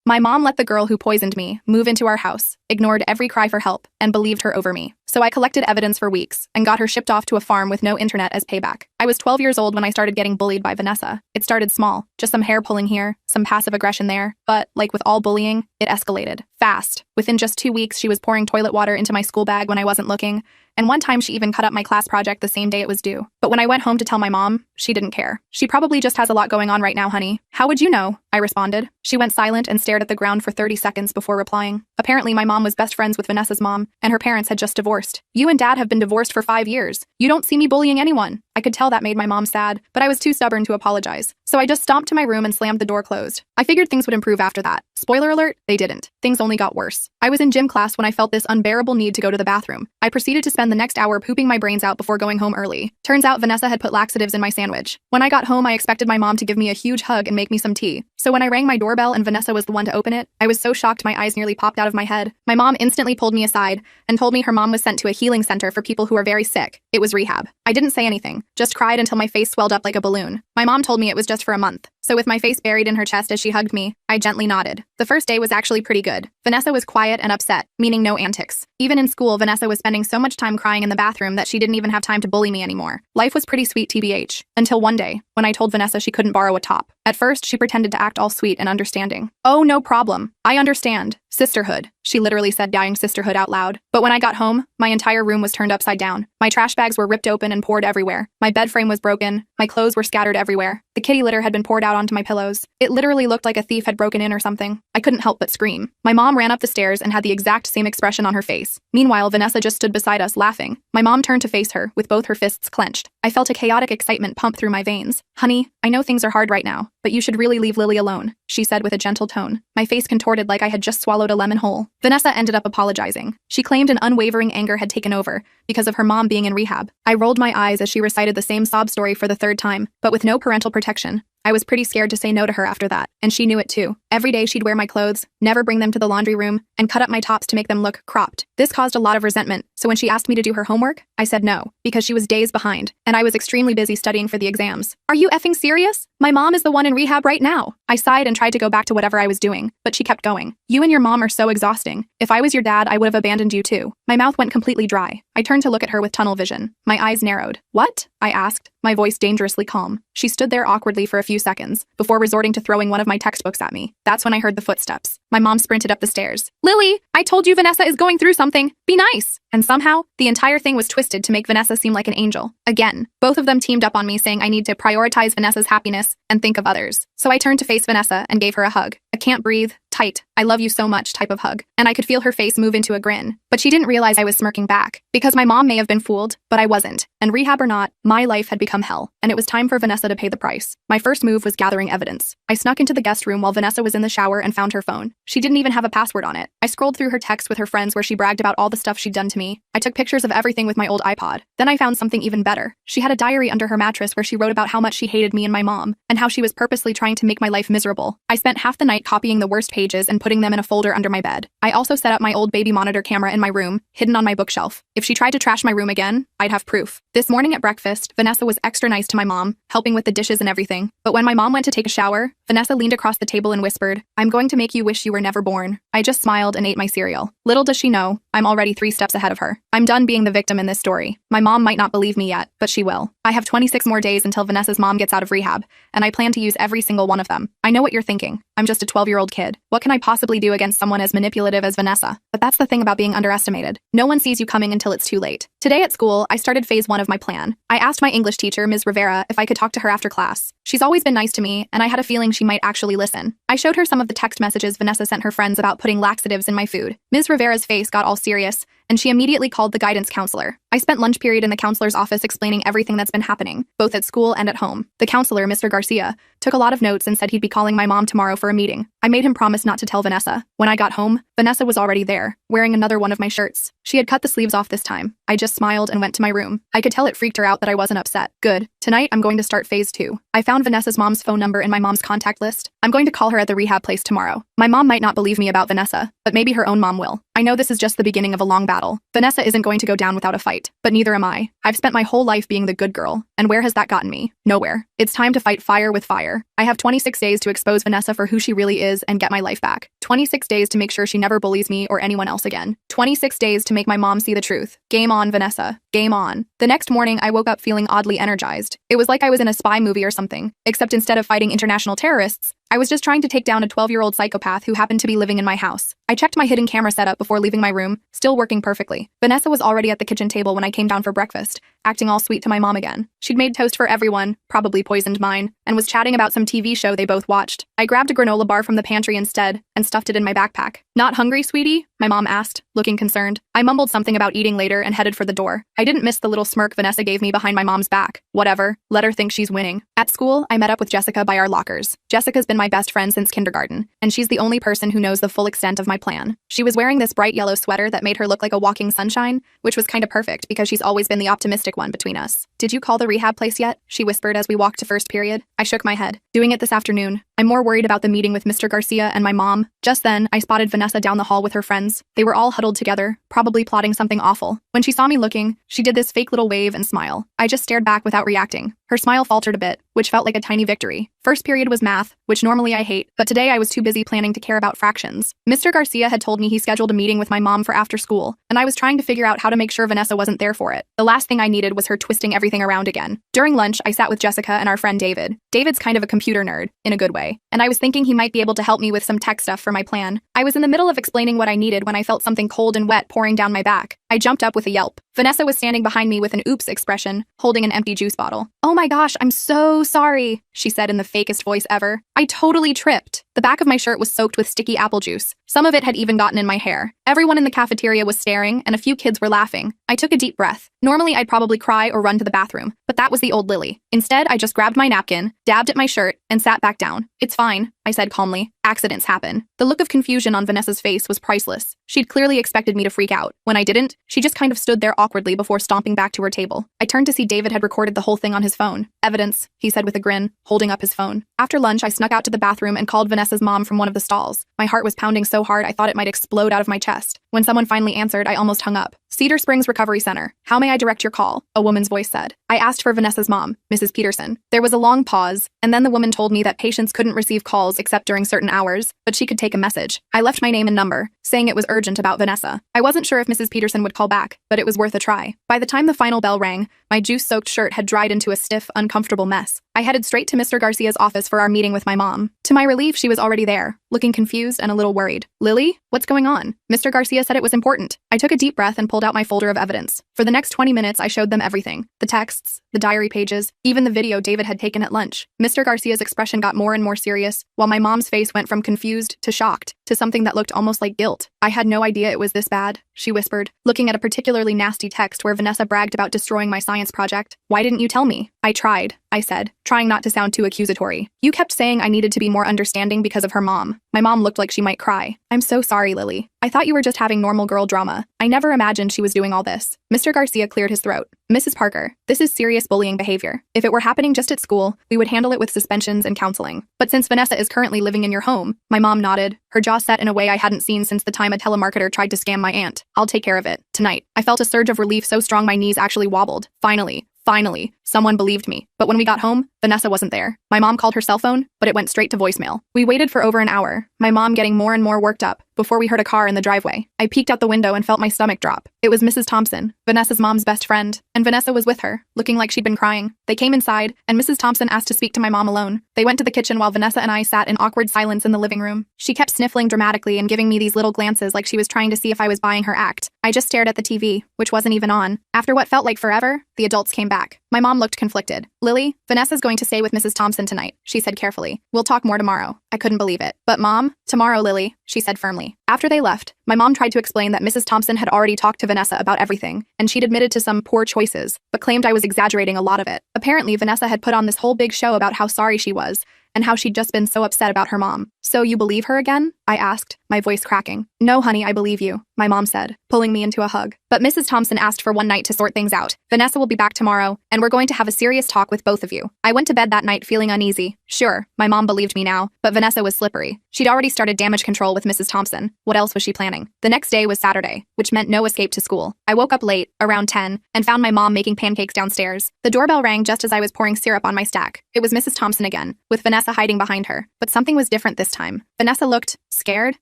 My mom let the girl who poisoned me move into our house, ignored every cry for help, and believed her over me. So I collected evidence for weeks and got her shipped off to a farm with no internet as payback. I was 12 years old when I started getting bullied by Vanessa. It started small, just some hair pulling here, some passive aggression there, but like with all bullying, it escalated fast. Within just 2 weeks, she was pouring toilet water into my school bag when I wasn't looking, and one time she even cut up my class project the same day it was due. But when I went home to tell my mom, she didn't care. She probably just has a lot going on right now, honey. How would you know? I responded. She went silent and stared at the ground for 30 seconds before replying. Apparently, my mom was best friends with Vanessa's mom, and her parents had just divorced. You and dad have been divorced for 5 years. You don't see me bullying anyone. I could tell that made my mom sad, but I was too stubborn to apologize. So I just stomped to my room and slammed the door closed. I figured things would improve after that. Spoiler alert, they didn't. Things only got worse. I was in gym class when I felt this unbearable need to go to the bathroom. I proceeded to spend the next hour pooping my brains out before going home early. Turns out Vanessa had put laxatives in my sandwich. When I got home, I expected my mom to give me a huge hug and make me some tea. So when I rang my doorbell and Vanessa was the one to open it, I was so shocked my eyes nearly popped out of my head. My mom instantly pulled me aside and told me her mom was sent to a healing center for people who are very sick. It was rehab. I didn't say anything, just cried until my face swelled up like a balloon. My mom told me it was just for a month. So with my face buried in her chest as she hugged me, I gently nodded. The first day was actually pretty good. Vanessa was quiet and upset, meaning no antics. Even in school, Vanessa was spending so much time crying in the bathroom that she didn't even have time to bully me anymore. Life was pretty sweet TBH, until one day, when I told Vanessa she couldn't borrow a top. At first, she pretended to act all sweet and understanding. Oh, no problem. I understand. Sisterhood. She literally said dying sisterhood out loud. But when I got home, my entire room was turned upside down. My trash bags were ripped open and poured everywhere. My bed frame was broken. My clothes were scattered everywhere. The kitty litter had been poured out onto my pillows. It literally looked like a thief had broken in or something. I couldn't help but scream. My mom ran up the stairs and had the exact same expression on her face. Meanwhile, Vanessa just stood beside us laughing. My mom turned to face her, with both her fists clenched. I felt a chaotic excitement pump through my veins. Honey, I know things are hard right now, but you should really leave Lily alone, she said with a gentle tone. My face contorted like I had just swallowed a lemon whole. Vanessa ended up apologizing. She claimed an unwavering anger had taken over because of her mom being in rehab. I rolled my eyes as she recited the same sob story for the third time, but with no parental protection. I was pretty scared to say no to her after that, and she knew it too. Every day she'd wear my clothes, never bring them to the laundry room, and cut up my tops to make them look cropped. This caused a lot of resentment, so when she asked me to do her homework, I said no, because she was days behind, and I was extremely busy studying for the exams. Are you effing serious? My mom is the one in rehab right now. I sighed and tried to go back to whatever I was doing, but she kept going. You and your mom are so exhausting. If I was your dad, I would have abandoned you too. My mouth went completely dry. I turned to look at her with tunnel vision. My eyes narrowed. What? I asked, my voice dangerously calm. She stood there awkwardly for a few seconds, before resorting to throwing one of my textbooks at me. That's when I heard the footsteps. My mom sprinted up the stairs. Lily, I told you Vanessa is going through something. Be nice. And somehow, the entire thing was twisted to make Vanessa seem like an angel. Again, both of them teamed up on me saying I need to prioritize Vanessa's happiness and think of others. So I turned to face Vanessa and gave her a hug. A can't breathe, tight, I love you so much type of hug. And I could feel her face move into a grin. But she didn't realize I was smirking back. Because my mom may have been fooled, but I wasn't. And rehab or not, my life had become hell. And it was time for Vanessa to pay the price. My first move was gathering evidence. I snuck into the guest room while Vanessa was in the shower and found her phone. She didn't even have a password on it. I scrolled through her texts with her friends where she bragged about all the stuff she'd done to me. I took pictures of everything with my old iPod. Then I found something even better. She had a diary under her mattress where she wrote about how much she hated me and my mom, and how she was purposely trying to make my life miserable. I spent half the night copying the worst pages and putting them in a folder under my bed. I also set up my old baby monitor camera in my room, hidden on my bookshelf. If she tried to trash my room again, I'd have proof. This morning at breakfast, Vanessa was extra nice to my mom, helping with the dishes and everything. But when my mom went to take a shower, Vanessa leaned across the table and whispered, "I'm going to make you wish you were never born." I just smiled and ate my cereal. Little does she know, I'm already 3 steps ahead of her. I'm done being the victim in this story. My mom might not believe me yet, but she will. I have 26 more days until Vanessa's mom gets out of rehab, and I plan to use every single one of them. I know what you're thinking. I'm just a 12-year-old kid. What can I possibly do against someone as manipulative as Vanessa? But that's the thing about being underestimated. No one sees you coming until it's too late. Today at school, I started phase 1 of my plan. I asked my English teacher, Ms. Rivera, if I could talk to her after class. She's always been nice to me, and I had a feeling she might actually listen. I showed her some of the text messages Vanessa sent her friends about putting laxatives in my food. Ms. Rivera's face got all serious, and she immediately called the guidance counselor. I spent lunch period in the counselor's office explaining everything that's been happening, both at school and at home. The counselor, Mr. Garcia, took a lot of notes and said he'd be calling my mom tomorrow for a meeting. I made him promise not to tell Vanessa. When I got home, Vanessa was already there, wearing another one of my shirts. She had cut the sleeves off this time. I just smiled and went to my room. I could tell it freaked her out that I wasn't upset. Good. Tonight, I'm going to start phase 2. I found Vanessa's mom's phone number in my mom's contact list. I'm going to call her at the rehab place tomorrow. My mom might not believe me about Vanessa, but maybe her own mom will. I know this is just the beginning of a long battle. Vanessa isn't going to go down without a fight, but neither am I. I've spent my whole life being the good girl, and where has that gotten me? Nowhere. It's time to fight fire with fire. I have 26 days to expose Vanessa for who she really is and get my life back. 26 days to make sure she never bullies me or anyone else again. 26 days to make my mom see the truth. Game on, Vanessa. Game on. The next morning, I woke up feeling oddly energized. It was like I was in a spy movie or something, except instead of fighting international terrorists, I was just trying to take down a 12-year-old psychopath who happened to be living in my house. I checked my hidden camera setup before leaving my room, still working perfectly. Vanessa was already at the kitchen table when I came down for breakfast, acting all sweet to my mom again. She'd made toast for everyone, probably poisoned mine, and was chatting about some TV show they both watched. I grabbed a granola bar from the pantry instead and stuffed it in my backpack. Not hungry, sweetie? My mom asked, looking concerned. I mumbled something about eating later and headed for the door. I didn't miss the little smirk Vanessa gave me behind my mom's back. Whatever, let her think she's winning. At school, I met up with Jessica by our lockers. Jessica's been my best friend since kindergarten, and she's the only person who knows the full extent of my plan. She was wearing this bright yellow sweater that made her look like a walking sunshine, which was kind of perfect because she's always been the optimistic one between us. Did you call the rehab place yet? She whispered as we walked to first period. I shook my head. Doing it this afternoon. I'm more worried about the meeting with Mr. Garcia and my mom. Just then, I spotted Vanessa down the hall with her friends. They were all huddled together, probably plotting something awful. When she saw me looking, she did this fake little wave and smile. I just stared back without reacting. Her smile faltered a bit, which felt like a tiny victory. First period was math, which normally I hate, but today I was too busy planning to care about fractions. Mr. Garcia had told me he scheduled a meeting with my mom for after school, and I was trying to figure out how to make sure Vanessa wasn't there for it. The last thing I needed was her twisting everything around again. During lunch, I sat with Jessica and our friend David. David's kind of a computer nerd, in a good way, and I was thinking he might be able to help me with some tech stuff for my plan. I was in the middle of explaining what I needed when I felt something cold and wet pouring down my back. I jumped up with a yelp. Vanessa was standing behind me with an oops expression, holding an empty juice bottle. Oh my gosh, I'm so sorry, she said in the fakest voice ever. I totally tripped. The back of my shirt was soaked with sticky apple juice. Some of it had even gotten in my hair. Everyone in the cafeteria was staring, and a few kids were laughing. I took a deep breath. Normally, I'd probably cry or run to the bathroom, but that was the old Lily. Instead, I just grabbed my napkin, dabbed at my shirt, and sat back down. It's fine, I said calmly. Accidents happen. The look of confusion on Vanessa's face was priceless. She'd clearly expected me to freak out. When I didn't, she just kind of stood there awkwardly before stomping back to her table. I turned to see David had recorded the whole thing on his phone. Evidence, he said with a grin, holding up his phone. After lunch, I snuck out to the bathroom and called Vanessa's mom from one of the stalls. My heart was pounding so hard I thought it might explode out of my chest. When someone finally answered, I almost hung up. Cedar Springs Recovery Center. How may I direct your call? A woman's voice said. I asked for Vanessa's mom, Mrs. Peterson. There was a long pause, and then the woman told me that patients couldn't receive calls except during certain hours, but she could take a message. I left my name and number, saying it was urgent about Vanessa. I wasn't sure if Mrs. Peterson would call back, but it was worth a try. By the time the final bell rang, my juice-soaked shirt had dried into a stiff, uncomfortable mess. I headed straight to Mr. Garcia's office for our meeting with my mom. To my relief, she was already there, looking confused and a little worried. Lily? What's going on? Mr. Garcia said it was important. I took a deep breath and pulled out my folder of evidence. For the next 20 minutes, I showed them everything. The texts, the diary pages, even the video David had taken at lunch. Mr. Garcia's expression got more and more serious, while my mom's face went from confused to shocked to something that looked almost like guilt. I had no idea it was this bad, she whispered, looking at a particularly nasty text where Vanessa bragged about destroying my science project. Why didn't you tell me? I tried, I said, trying not to sound too accusatory. You kept saying I needed to be more understanding because of her mom. My mom looked like she might cry. I'm so sorry, Lily. I thought you were just having normal girl drama. I never imagined she was doing all this. Mr. Garcia cleared his throat. Mrs. Parker, this is serious bullying behavior. If it were happening just at school, we would handle it with suspensions and counseling. But since Vanessa is currently living in your home, my mom nodded, her jaw set in a way I hadn't seen since the time a telemarketer tried to scam my aunt. I'll take care of it. Tonight. I felt a surge of relief so strong my knees actually wobbled. Finally, someone believed me. But when we got home, Vanessa wasn't there. My mom called her cell phone, but it went straight to voicemail. We waited for over an hour, my mom getting more and more worked up, before we heard a car in the driveway. I peeked out the window and felt my stomach drop. It was Mrs. Thompson, Vanessa's mom's best friend, and Vanessa was with her, looking like she'd been crying. They came inside, and Mrs. Thompson asked to speak to my mom alone. They went to the kitchen while Vanessa and I sat in awkward silence in the living room. She kept sniffling dramatically and giving me these little glances like she was trying to see if I was buying her act. I just stared at the TV, which wasn't even on. After what felt like forever, the adults came back. My mom looked conflicted. Lily, Vanessa's going to stay with Mrs. Thompson tonight, she said carefully. We'll talk more tomorrow. I couldn't believe it. But Mom, tomorrow, Lily, she said firmly. After they left, my mom tried to explain that Mrs. Thompson had already talked to Vanessa about everything, and she'd admitted to some poor choices, but claimed I was exaggerating a lot of it. Apparently, Vanessa had put on this whole big show about how sorry she was, and how she'd just been so upset about her mom. So you believe her again? I asked, my voice cracking. No, honey, I believe you, my mom said, pulling me into a hug. But Mrs. Thompson asked for one night to sort things out. Vanessa will be back tomorrow, and we're going to have a serious talk with both of you. I went to bed that night feeling uneasy. Sure, my mom believed me now, but Vanessa was slippery. She'd already started damage control with Mrs. Thompson. What else was she planning? The next day was Saturday, which meant no escape to school. I woke up late, around 10, and found my mom making pancakes downstairs. The doorbell rang just as I was pouring syrup on my stack. It was Mrs. Thompson again, with Vanessa hiding behind her. But something was different this time. Vanessa looked scared.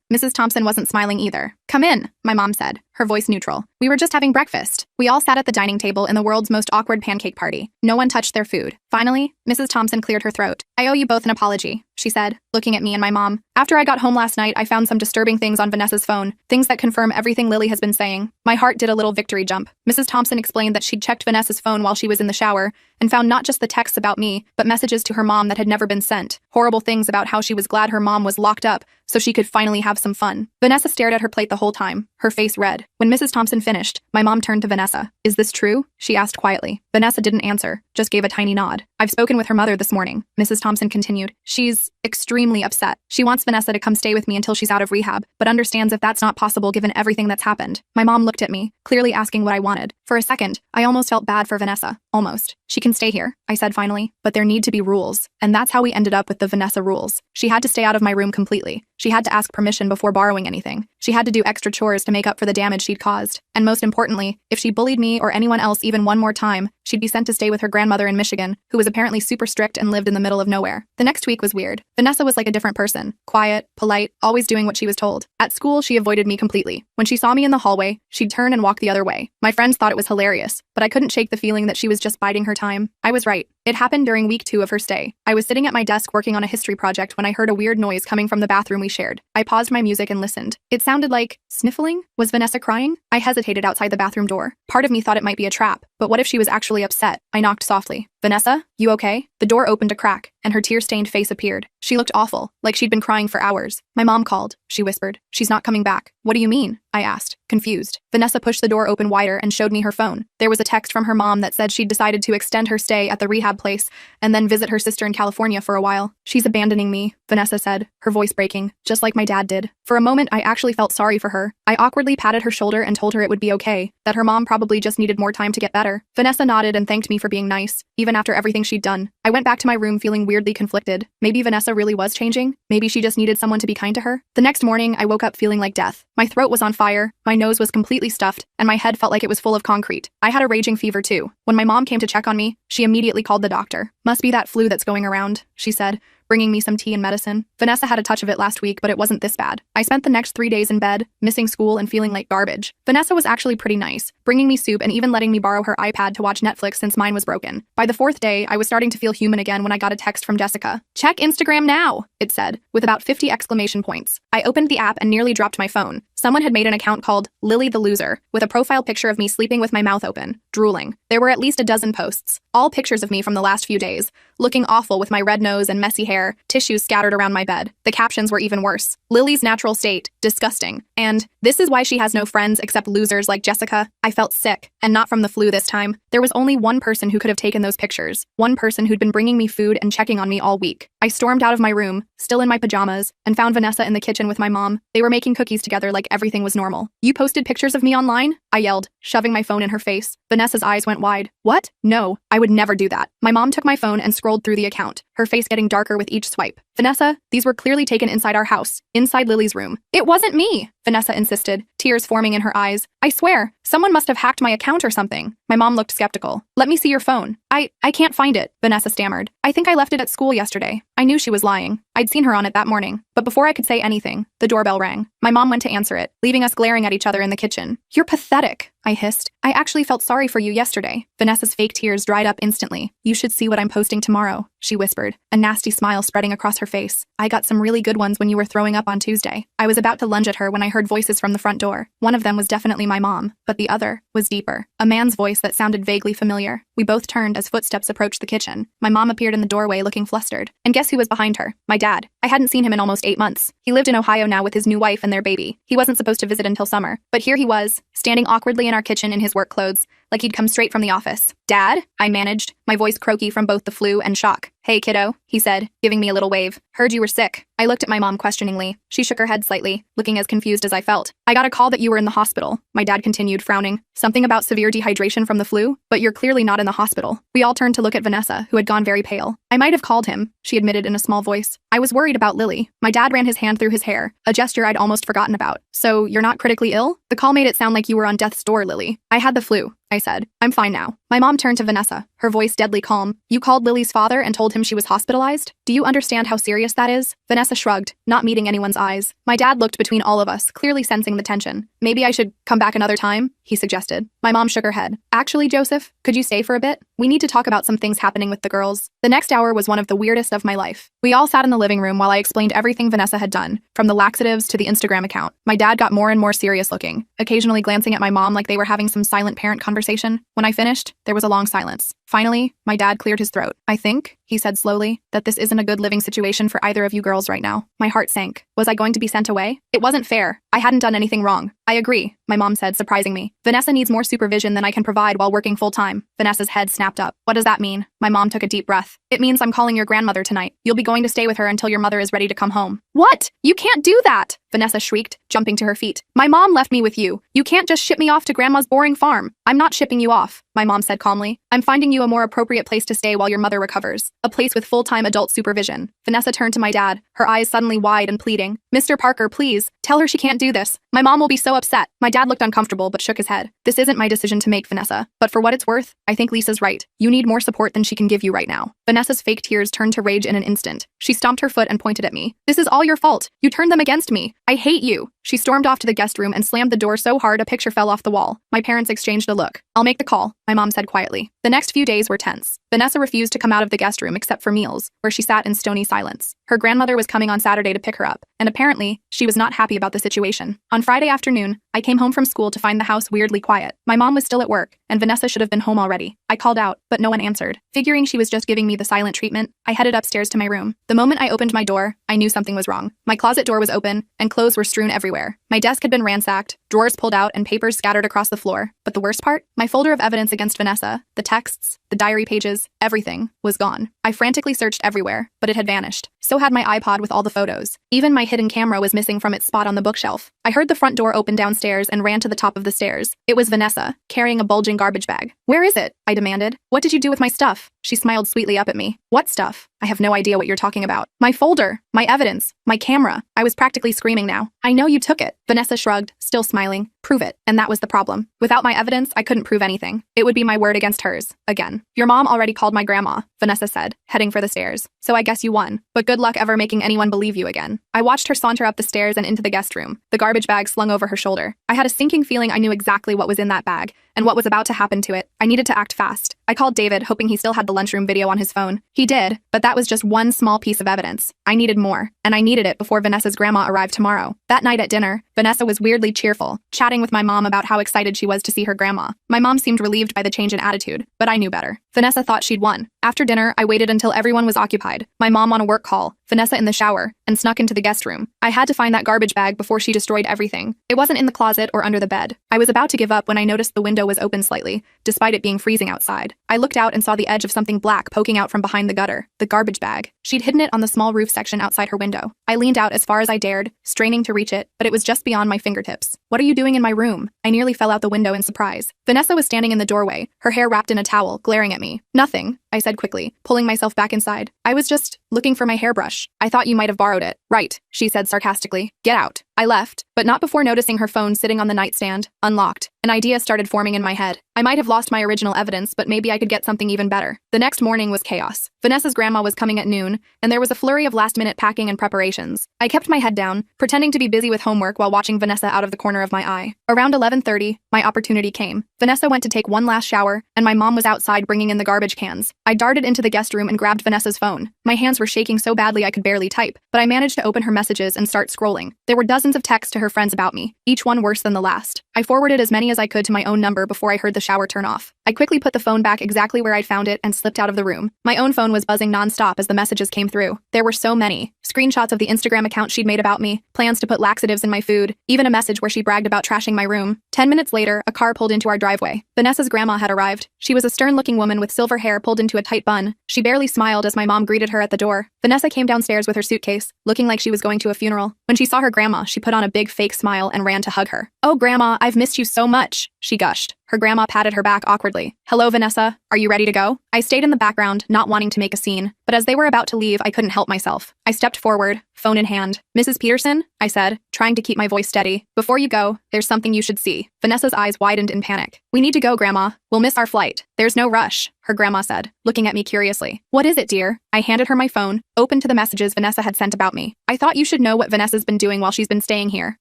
Mrs. Thompson wasn't smiling either. Come in, my mom said, her voice neutral. We were just having breakfast. We all sat at the dining table in the world's most awkward pancake party. No one touched their food. Finally, Mrs. Thompson cleared her throat. I owe you both an apology, she said, looking at me and my mom. After I got home last night, I found some disturbing things on Vanessa's phone, things that confirm everything Lily has been saying. My heart did a little victory jump. Mrs. Thompson explained that she'd checked Vanessa's phone while she was in the shower and found not just the texts about me, but messages to her mom that had never been sent. Horrible things about how she was glad her mom was locked up so she could finally have some fun. Vanessa stared at her plate the whole time, her face red. When Mrs. Thompson finished, my mom turned to Vanessa. Is this true? She asked quietly. Vanessa didn't answer, just gave a tiny nod. I've spoken with her mother this morning, Mrs. Thompson continued. She's extremely upset. She wants Vanessa to come stay with me until she's out of rehab, but understands if that's not possible given everything that's happened. My mom looked at me, clearly asking what I wanted. For a second, I almost felt bad for Vanessa. Almost. She can stay here, I said finally, but there need to be rules. And that's how we ended up with the Vanessa rules. She had to stay out of my room completely. She had to ask permission before borrowing anything. She had to do extra chores to make up for the damage she'd caused. And most importantly, if she bullied me or anyone else even one more time, she'd be sent to stay with her grandmother in Michigan, who was apparently super strict and lived in the middle of nowhere. The next week was weird. Vanessa was like a different person. Quiet, polite, always doing what she was told. At school, she avoided me completely. When she saw me in the hallway, she'd turn and walk the other way. My friends thought it was hilarious, but I couldn't shake the feeling that she was just biding her time. I was right. It happened during week 2 of her stay. I was sitting at my desk working on a history project when I heard a weird noise coming from the bathroom we shared. I paused my music and listened. It sounded like sniffling. Was Vanessa crying? I hesitated outside the bathroom door. Part of me thought it might be a trap, but what if she was actually upset? I knocked softly. Vanessa, you okay? The door opened a crack, and her tear-stained face appeared. She looked awful, like she'd been crying for hours. My mom called, she whispered. She's not coming back. What do you mean? I asked, confused. Vanessa pushed the door open wider and showed me her phone. There was a text from her mom that said she'd decided to extend her stay at the rehab place and then visit her sister in California for a while. She's abandoning me, Vanessa said, her voice breaking, just like my dad did. For a moment, I actually felt sorry for her. I awkwardly patted her shoulder and told her it would be okay, that her mom probably just needed more time to get better. Vanessa nodded and thanked me for being nice, even after everything she'd done. I went back to my room feeling weirdly conflicted. Maybe Vanessa really was changing. Maybe she just needed someone to be kind to her. The next morning, I woke up feeling like death. My throat was on fire, my nose was completely stuffed, and my head felt like it was full of concrete. I had a raging fever too. When my mom came to check on me, she immediately called the doctor. Must be that flu that's going around, she said, bringing me some tea and medicine. Vanessa had a touch of it last week, but it wasn't this bad. I spent the next 3 days in bed, missing school and feeling like garbage. Vanessa was actually pretty nice, bringing me soup and even letting me borrow her iPad to watch Netflix since mine was broken. By the 4th day, I was starting to feel human again when I got a text from Jessica. Check Instagram now, it said, with about 50 exclamation points. I opened the app and nearly dropped my phone. Someone had made an account called Lily the Loser, with a profile picture of me sleeping with my mouth open, drooling. There were at least a dozen posts, all pictures of me from the last few days, looking awful with my red nose and messy hair, tissues scattered around my bed. The captions were even worse. Lily's natural state, disgusting. And this is why she has no friends except losers like Jessica. I felt sick, and not from the flu this time. There was only one person who could have taken those pictures, one person who'd been bringing me food and checking on me all week. I stormed out of my room, still in my pajamas, and found Vanessa in the kitchen with my mom. They were making cookies together like everything was normal. You posted pictures of me online? I yelled, shoving my phone in her face. Vanessa's eyes went wide. What? No, I would never do that. My mom took my phone and scrolled through the account, her face getting darker with each swipe. Vanessa, these were clearly taken inside our house, inside Lily's room. It wasn't me, Vanessa insisted, tears forming in her eyes. I swear, someone must have hacked my account or something. My mom looked skeptical. Let me see your phone. I can't find it, Vanessa stammered. I think I left it at school yesterday. I knew she was lying. I'd seen her on it that morning. But before I could say anything, the doorbell rang. My mom went to answer it, leaving us glaring at each other in the kitchen. You're pathetic, I hissed. I actually felt sorry for you yesterday. Vanessa's fake tears dried up instantly. You should see what I'm posting tomorrow, she whispered, a nasty smile spreading across her face. I got some really good ones when you were throwing up on Tuesday. I was about to lunge at her when I heard voices from the front door. One of them was definitely my mom, but the other was deeper. A man's voice that sounded vaguely familiar. We both turned as footsteps approached the kitchen. My mom appeared in the doorway looking flustered. And guess who was behind her? My dad. I hadn't seen him in almost 8 months. He lived in Ohio now with his new wife and their baby. He wasn't supposed to visit until summer. But here he was, standing awkwardly in our kitchen in his work clothes, like he'd come straight from the office. Dad? I managed, my voice croaky from both the flu and shock. Hey, kiddo, he said, giving me a little wave. Heard you were sick. I looked at my mom questioningly. She shook her head slightly, looking as confused as I felt. I got a call that you were in the hospital, my dad continued, frowning. Something about severe dehydration from the flu? But you're clearly not in the hospital. We all turned to look at Vanessa, who had gone very pale. I might have called him, she admitted in a small voice. I was worried about Lily. My dad ran his hand through his hair, a gesture I'd almost forgotten about. So, you're not critically ill? The call made it sound like you were on death's door, Lily. I had the flu, I said. I'm fine now. My mom turned to Vanessa, her voice deadly calm. You called Lily's father and told him she was hospitalized? Do you understand how serious that is? Vanessa shrugged, not meeting anyone's eyes. My dad looked between all of us, clearly sensing the tension. Maybe I should come back another time, he suggested. My mom shook her head. Actually, Joseph, could you stay for a bit? We need to talk about some things happening with the girls. The next hour was one of the weirdest of my life. We all sat in the living room while I explained everything Vanessa had done, from the laxatives to the Instagram account. My dad got more and more serious looking, occasionally glancing at my mom like they were having some silent parent conversation. When I finished, there was a long silence. Finally, my dad cleared his throat. I think, he said slowly, that this isn't a good living situation for either of you girls right now. My heart sank. Was I going to be sent away? It wasn't fair. I hadn't done anything wrong. I agree, my mom said, surprising me. Vanessa needs more supervision than I can provide while working full-time. Vanessa's head snapped up. What does that mean? My mom took a deep breath. It means I'm calling your grandmother tonight. You'll be going to stay with her until your mother is ready to come home. What? You can't do that! Vanessa shrieked, jumping to her feet. My mom left me with you. You can't just ship me off to Grandma's boring farm. I'm not shipping you off, my mom said calmly. I'm finding you a more appropriate place to stay while your mother recovers. A place with full-time adult supervision. Vanessa turned to my dad, her eyes suddenly wide and pleading. Mr. Parker, please, tell her she can't do this. My mom will be so upset. My dad looked uncomfortable but shook his head. This isn't my decision to make, Vanessa. But for what it's worth, I think Lisa's right. You need more support than she can give you right now. Vanessa's fake tears turned to rage in an instant. She stomped her foot and pointed at me. This is all your fault. You turned them against me. I hate you. She stormed off to the guest room and slammed the door so hard a picture fell off the wall. My parents exchanged a look. I'll make the call, my mom said quietly. The next few days were tense. Vanessa refused to come out of the guest room except for meals, where she sat in stony silence. Her grandmother was coming on Saturday to pick her up, and apparently, she was not happy about the situation. On Friday afternoon, I came home from school to find the house weirdly quiet. My mom was still at work, and Vanessa should have been home already. I called out, but no one answered. Figuring she was just giving me the silent treatment, I headed upstairs to my room. The moment I opened my door, I knew something was wrong. My closet door was open, and clothes were strewn everywhere. My desk had been ransacked, drawers pulled out, and papers scattered across the floor. But the worst part? My folder of evidence against Vanessa, the texts, the diary pages, everything, was gone. I frantically searched everywhere, but it had vanished. So had my iPod with all the photos. Even my hidden camera was missing from its spot on the bookshelf. I heard the front door open downstairs and ran to the top of the stairs. It was Vanessa, carrying a bulging garbage bag. Where is it? I demanded. What did you do with my stuff? She smiled sweetly up at me. What stuff? I have no idea what you're talking about. My folder, my evidence, my camera. I was practically screaming now. I know you took it. Vanessa shrugged, still smiling. Prove it. And that was the problem. Without my evidence, I couldn't prove anything. It would be my word against hers. Again. Your mom already called my grandma, Vanessa said, heading for the stairs. So I guess you won. But good luck ever making anyone believe you again. I watched her saunter up the stairs and into the guest room, the garbage bag slung over her shoulder. I had a sinking feeling I knew exactly what was in that bag, and what was about to happen to it. I needed to act fast. I called David, hoping he still had the lunchroom video on his phone. He did, but that was just one small piece of evidence. I needed more, and I needed it before Vanessa's grandma arrived tomorrow. That night at dinner, Vanessa was weirdly cheerful, chatting with my mom about how excited she was to see her grandma. My mom seemed relieved by the change in attitude, but I knew better. Vanessa thought she'd won. After dinner, I waited until everyone was occupied. My mom on a work call, Vanessa in the shower, and snuck into the guest room. I had to find that garbage bag before she destroyed everything. It wasn't in the closet or under the bed. I was about to give up when I noticed the window was open slightly, despite it being freezing outside. I looked out and saw the edge of something black poking out from behind the gutter, the garbage bag. She'd hidden it on the small roof section outside her window. I leaned out as far as I dared, straining to reach it, but it was just beyond my fingertips. What are you doing in my room? I nearly fell out the window in surprise. Vanessa was standing in the doorway, her hair wrapped in a towel, glaring at me. Nothing, I said quickly, pulling myself back inside. I was just looking for my hairbrush. I thought you might have borrowed it. Right, she said sarcastically. Get out. I left, but not before noticing her phone sitting on the nightstand, unlocked. An idea started forming in my head. I might have lost my original evidence, but maybe I could get something even better. The next morning was chaos. Vanessa's grandma was coming at noon, and there was a flurry of last-minute packing and preparations. I kept my head down, pretending to be busy with homework while watching Vanessa out of the corner of my eye. Around 11:30, my opportunity came. Vanessa went to take one last shower, and my mom was outside bringing in the garbage cans. I darted into the guest room and grabbed Vanessa's phone. My hands were shaking so badly I could barely type, but I managed to open her messages and start scrolling. There were dozens of texts to her friends about me, each one worse than the last. I forwarded as many as I could to my own number before I heard the shower turn off. I quickly put the phone back exactly where I'd found it and slipped out of the room. My own phone was buzzing nonstop as the messages came through. There were so many. Screenshots of the Instagram account she'd made about me, plans to put laxatives in my food, even a message where she bragged about trashing my room. 10 minutes later, a car pulled into our driveway. Vanessa's grandma had arrived. She was a stern-looking woman with silver hair pulled into a tight bun. She barely smiled as my mom greeted her at the door. Vanessa came downstairs with her suitcase, looking like she was going to a funeral. When she saw her grandma, she put on a big fake smile and ran to hug her. "Oh, Grandma, I've missed you so much," she gushed. Her grandma patted her back awkwardly. "Hello, Vanessa. Are you ready to go?" I stayed in the background, not wanting to make a scene, but as they were about to leave, I couldn't help myself. I stepped forward, phone in hand. "Mrs. Peterson?" I said, trying to keep my voice steady. "Before you go, there's something you should see." Vanessa's eyes widened in panic. "We need to go, Grandma. We'll miss our flight." "There's no rush," her grandma said, looking at me curiously. "What is it, dear?" I handed her my phone, open to the messages Vanessa had sent about me. "I thought you should know what Vanessa's been doing while she's been staying here."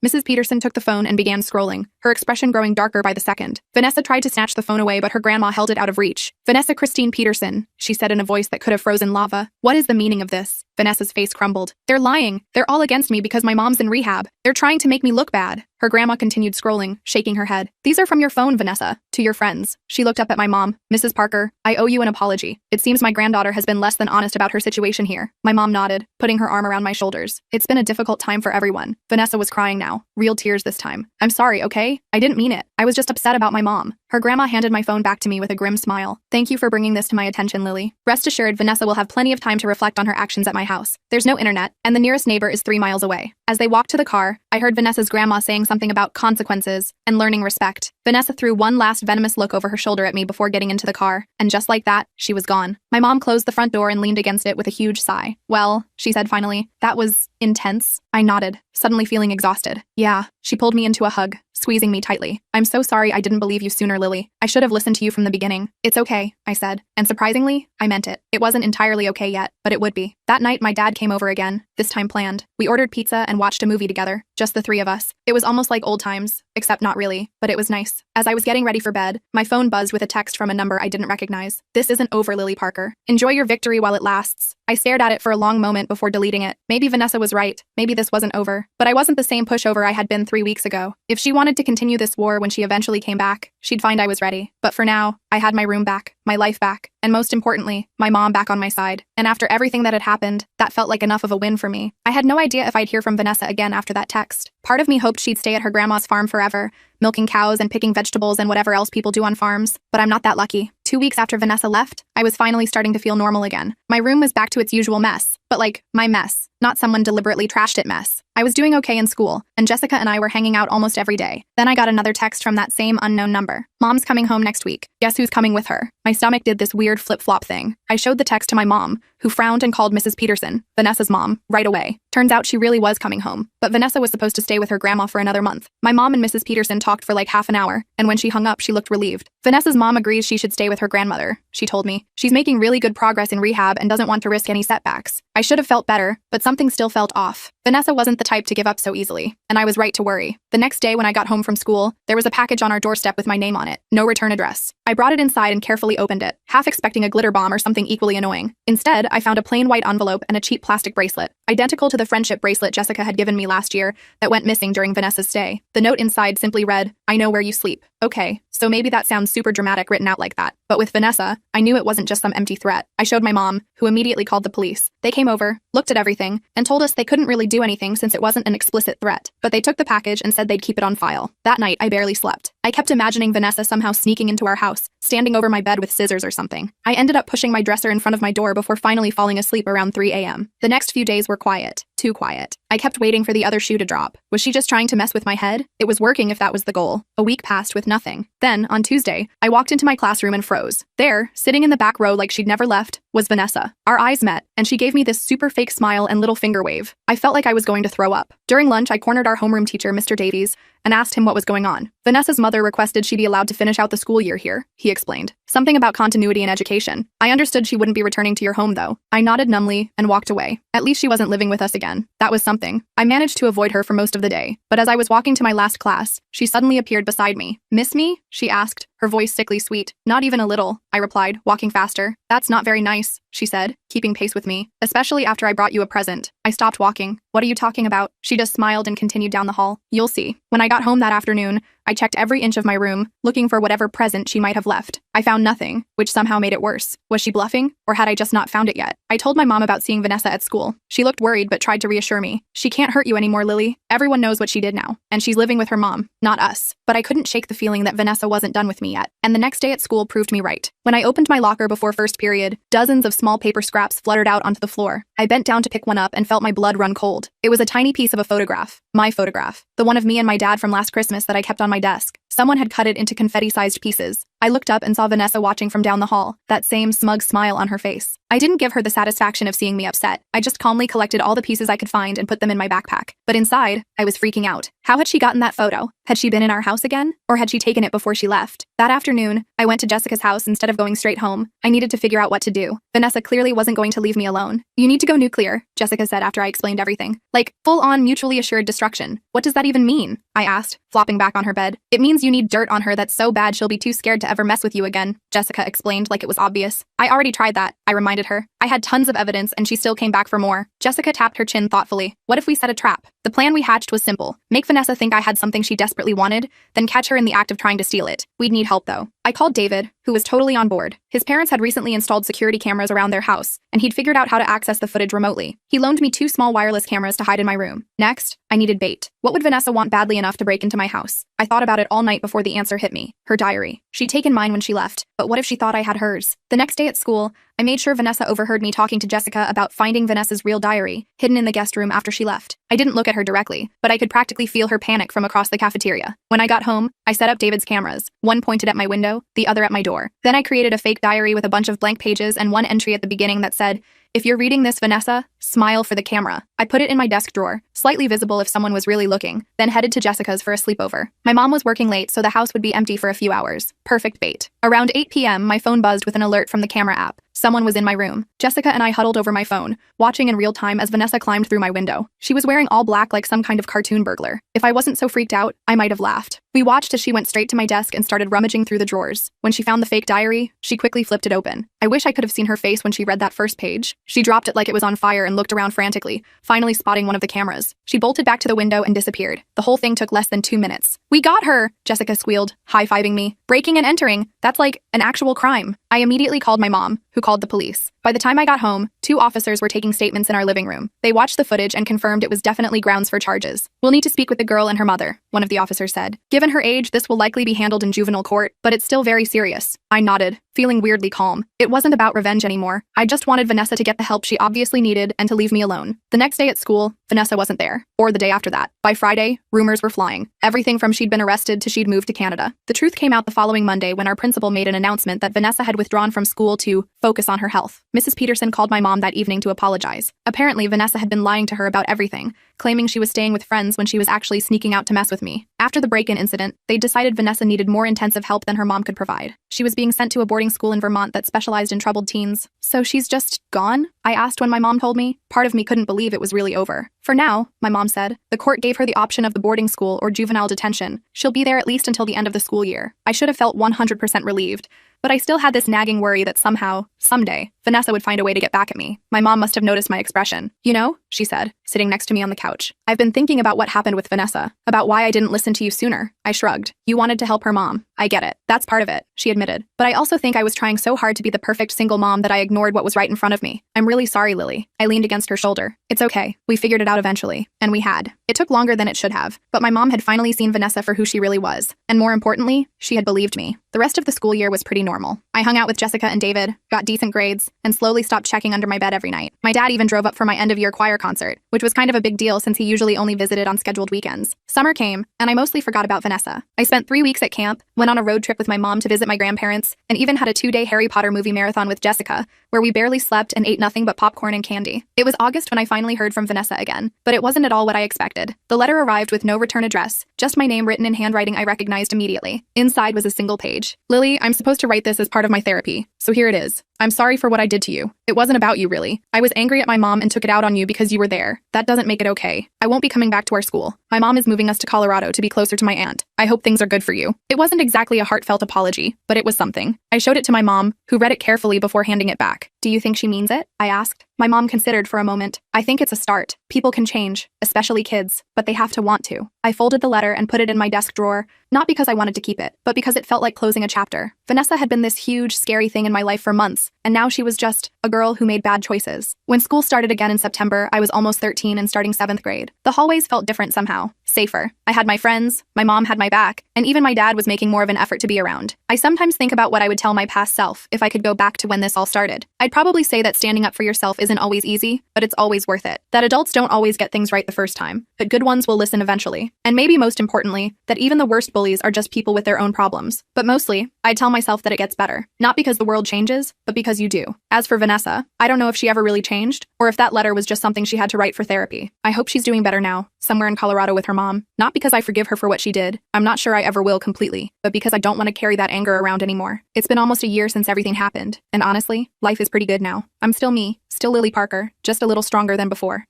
Mrs. Peterson took the phone and began scrolling, her expression growing darker by the second. Vanessa tried to snatch the phone away, but her grandma held it out of reach. "Vanessa Christine Peterson," she said in a voice that could have frozen lava. "What is the meaning of this?" Vanessa's face crumbled. "They're lying. They're all against me because my mom's in rehab. They're trying to make me look bad." Her grandma continued scrolling, shaking her head. "These are from your phone, Vanessa. To your friends." She looked up at my mom. "Mrs. Parker, I owe you an apology. It seems my granddaughter has been less than honest about her situation here." My mom nodded, putting her arm around my shoulders. "It's been a difficult time for everyone." Vanessa was crying now, real tears this time. "I'm sorry, okay? I didn't mean it. I was just upset about my mom." Her grandma handed my phone back to me with a grim smile. "Thank you for bringing this to my attention, Lily. Rest assured, Vanessa will have plenty of time to reflect on her actions at my house. There's no internet, and the nearest neighbor is 3 miles away." As they walked to the car, I heard Vanessa's grandma saying something about consequences and learning respect. Vanessa threw one last venomous look over her shoulder at me before getting into the car, and just like that, she was gone. My mom closed the front door and leaned against it with a huge sigh. "Well," she said finally, "that was intense." I nodded, suddenly feeling exhausted. "Yeah." She pulled me into a hug, squeezing me tightly. "I'm so sorry I didn't believe you sooner, Lily. I should have listened to you from the beginning." "It's okay," I said, and surprisingly, I meant it. It wasn't entirely okay yet, but it would be. That night, my dad came over again, this time planned. We ordered pizza and watched a movie together, just the 3 of us. It was almost like old times, except not really, but it was nice. As I was getting ready for bed, my phone buzzed with a text from a number I didn't recognize. "This isn't over, Lily Parker. Enjoy your victory while it lasts." I stared at it for a long moment before deleting it. Maybe Vanessa was right. Maybe this wasn't over. But I wasn't the same pushover I had been 3 weeks ago. If she wanted to continue this war when she eventually came back, she'd find I was ready. But for now, I had my room back, my life back, and most importantly, my mom back on my side. And after everything that had happened, that felt like enough of a win for me. I had no idea if I'd hear from Vanessa again after that text. Part of me hoped she'd stay at her grandma's farm forever, milking cows and picking vegetables and whatever else people do on farms, but I'm not that lucky. 2 weeks after Vanessa left, I was finally starting to feel normal again. My room was back to its usual mess, but like, my mess, not someone deliberately trashed it mess. I was doing okay in school, and Jessica and I were hanging out almost every day. Then I got another text from that same unknown number. "Mom's coming home next week. Guess who's coming with her?" My stomach did this weird flip-flop thing. I showed the text to my mom, who frowned and called Mrs. Peterson, Vanessa's mom, right away. Turns out she really was coming home, but Vanessa was supposed to stay with her grandma for another month. My mom and Mrs. Peterson talked for like half an hour, and when she hung up, she looked relieved. Vanessa's mom agrees she should stay with her grandmother, she told me. She's making really good progress in rehab and doesn't want to risk any setbacks. I should have felt better, but something still felt off. Vanessa wasn't the type to give up so easily, and I was right to worry. The next day when I got home from school, there was a package on our doorstep with my name on it, no return address. I brought it inside and carefully opened it, half expecting a glitter bomb or something equally annoying. Instead, I found a plain white envelope and a cheap plastic bracelet, identical to the friendship bracelet Jessica had given me last year that went missing during Vanessa's stay. The note inside simply read, "I know where you sleep." Okay, so maybe that sounds super dramatic written out like that. But with Vanessa, I knew it wasn't just some empty threat. I showed my mom, who immediately called the police. They came over, looked at everything, and told us they couldn't really do anything since it wasn't an explicit threat. But they took the package and said they'd keep it on file. That night, I barely slept. I kept imagining Vanessa somehow sneaking into our house, standing over my bed with scissors or something. I ended up pushing my dresser in front of my door before finally falling asleep around 3 a.m. The next few days were quiet. Too quiet. I kept waiting for the other shoe to drop. Was she just trying to mess with my head? It was working if that was the goal. A week passed with nothing. Then, on Tuesday, I walked into my classroom and froze. There, sitting in the back row like she'd never left, was Vanessa. Our eyes met, and she gave me this super fake smile and little finger wave. I felt like I was going to throw up. During lunch, I cornered our homeroom teacher, Mr. Davies, and asked him what was going on. Vanessa's mother requested she be allowed to finish out the school year here, he explained. Something about continuity in education. I understood she wouldn't be returning to your home, though. I nodded numbly and walked away. At least she wasn't living with us again. That was something. I managed to avoid her for most of the day, but as I was walking to my last class, she suddenly appeared beside me. "Miss me?" she asked, her voice sickly sweet. "Not even a little," I replied, walking faster. "That's not very nice," she said, keeping pace with me. "Especially after I brought you a present." I stopped walking. "What are you talking about?" She just smiled and continued down the hall. "You'll see." When I got home that afternoon, I checked every inch of my room, looking for whatever present she might have left. I found nothing, which somehow made it worse. Was she bluffing, or had I just not found it yet? I told my mom about seeing Vanessa at school. She looked worried but tried to reassure me. "She can't hurt you anymore, Lily. Everyone knows what she did now, and she's living with her mom, not us." But I couldn't shake the feeling that Vanessa wasn't done with me yet, and the next day at school proved me right. When I opened my locker before first period, dozens of small paper scraps fluttered out onto the floor. I bent down to pick one up and felt my blood run cold. It was a tiny piece of a photograph. My photograph. The one of me and my dad from last Christmas that I kept on my desk. Someone had cut it into confetti-sized pieces. I looked up and saw Vanessa watching from down the hall, that same smug smile on her face. I didn't give her the satisfaction of seeing me upset. I just calmly collected all the pieces I could find and put them in my backpack. But inside, I was freaking out. How had she gotten that photo? Had she been in our house again? Or had she taken it before she left? That afternoon, I went to Jessica's house instead of going straight home. I needed to figure out what to do. Vanessa clearly wasn't going to leave me alone. You need to go nuclear, Jessica said after I explained everything. Like, full-on mutually assured destruction. What does that even mean? I asked, flopping back on her bed. It means you need dirt on her that's so bad she'll be too scared to ever mess with you again, Jessica explained like it was obvious. I already tried that, I reminded her. I had tons of evidence and she still came back for more. Jessica tapped her chin thoughtfully. What if we set a trap? The plan we hatched was simple. Make Vanessa think I had something she desperately wanted, then catch her in the act of trying to steal it. We'd need help though. I called David, who was totally on board. His parents had recently installed security cameras around their house, and he'd figured out how to access the footage remotely. He loaned me 2 small wireless cameras to hide in my room. Next, I needed bait. What would Vanessa want badly enough to break into my house? I thought about it all night before the answer hit me. Her diary. She'd taken mine when she left, but what if she thought I had hers? The next day at school, I made sure Vanessa overheard me talking to Jessica about finding Vanessa's real diary, hidden in the guest room after she left. I didn't look at her directly, but I could practically feel her panic from across the cafeteria. When I got home, I set up David's cameras, one pointed at my window, the other at my door. Then I created a fake diary with a bunch of blank pages and one entry at the beginning that said, "If you're reading this, Vanessa, smile for the camera." I put it in my desk drawer, slightly visible if someone was really looking, then headed to Jessica's for a sleepover. My mom was working late, so the house would be empty for a few hours. Perfect bait. Around 8 p.m., my phone buzzed with an alert from the camera app. Someone was in my room. Jessica and I huddled over my phone, watching in real time as Vanessa climbed through my window. She was wearing all black like some kind of cartoon burglar. If I wasn't so freaked out, I might have laughed. We watched as she went straight to my desk and started rummaging through the drawers. When she found the fake diary, she quickly flipped it open. I wish I could have seen her face when she read that first page. She dropped it like it was on fire and looked around frantically, finally spotting one of the cameras. She bolted back to the window and disappeared. The whole thing took less than 2 minutes. "We got her!" Jessica squealed, high-fiving me. "Breaking and entering. That's like an actual crime." I immediately called my mom, who called the police. By the time I got home, 2 officers were taking statements in our living room. They watched the footage and confirmed it was definitely grounds for charges. "We'll need to speak with the girl and her mother," one of the officers said. "Given her age, this will likely be handled in juvenile court, but it's still very serious." I nodded, feeling weirdly calm. It wasn't about revenge anymore. I just wanted Vanessa to get the help she obviously needed and to leave me alone. The next day at school, Vanessa wasn't there. Or the day after that. By Friday, rumors were flying. Everything from she'd been arrested to she'd moved to Canada. The truth came out the following Monday when our principal made an announcement that Vanessa had withdrawn from school to focus on her health. Mrs. Peterson called my mom that evening to apologize. Apparently, Vanessa had been lying to her about everything, claiming she was staying with friends when she was actually sneaking out to mess with me. After the break-in incident, they decided Vanessa needed more intensive help than her mom could provide. She was being sent to a boarding school in Vermont that specialized in troubled teens. "So she's just gone?" I asked when my mom told me. Part of me couldn't believe it was really over. "For now," my mom said. "The court gave her the option of the boarding school or juvenile detention. She'll be there at least until the end of the school year." I should have felt 100% relieved, but I still had this nagging worry that somehow, someday, Vanessa would find a way to get back at me. My mom must have noticed my expression. "You know," she said, sitting next to me on the couch, "I've been thinking about what happened with Vanessa, about why I didn't listen to you sooner." I shrugged. "You wanted to help her mom. I get it. That's part of it," she admitted. "But I also think I was trying so hard to be the perfect single mom that I ignored what was right in front of me. I'm really sorry, Lily." I leaned against her shoulder. "It's okay. We figured it out eventually." And we had. It took longer than it should have, but my mom had finally seen Vanessa for who she really was. And more importantly, she had believed me. The rest of the school year was pretty normal. I hung out with Jessica and David, got decent grades, and slowly stopped checking under my bed every night. My dad even drove up for my end-of-year choir concert, which was kind of a big deal since he usually only visited on scheduled weekends. Summer came, and I mostly forgot about Vanessa. I spent 3 weeks at camp, went on a road trip with my mom to visit my grandparents, and even had a 2-day Harry Potter movie marathon with Jessica, where we barely slept and ate nothing but popcorn and candy. It was August when I finally heard from Vanessa again, but it wasn't at all what I expected. The letter arrived with no return address, just my name written in handwriting I recognized immediately. Inside was a single page. "Lily, I'm supposed to write this as part of my therapy, so here it is. I'm sorry for what I did to you. It wasn't about you, really. I was angry at my mom and took it out on you because you were there. That doesn't make it okay. I won't be coming back to our school. My mom is moving us to Colorado to be closer to my aunt. I hope things are good for you." It wasn't exactly a heartfelt apology, but it was something. I showed it to my mom, who read it carefully before handing it back. Do you think she means it? I asked. My mom considered for a moment. I think it's a start. People can change, especially kids, but they have to want to. I folded the letter and put it in my desk drawer, not because I wanted to keep it, but because it felt like closing a chapter. Vanessa had been this huge, scary thing in my life for months, and now she was just a girl who made bad choices. When school started again in September, I was almost 13 and starting 7th grade. The hallways felt different somehow, safer. I had my friends, my mom had my back, and even my dad was making more of an effort to be around. I sometimes think about what I would tell my past self if I could go back to when this all started. I'd probably say that standing up for yourself isn't always easy, but it's always worth it. That adults don't always get things right the first time, but good ones will listen eventually. And maybe most importantly, that even the worst bullies are just people with their own problems. But mostly, I tell myself that it gets better. Not because the world changes, but because you do. As for Vanessa, I don't know if she ever really changed, or if that letter was just something she had to write for therapy. I hope she's doing better now, somewhere in Colorado with her mom. Not because I forgive her for what she did. I'm not sure I ever will completely, but because I don't want to carry that anger around anymore. It's been almost a year since everything happened, and honestly, life is pretty good now. I'm still me, still Lily Parker, just a little stronger than before.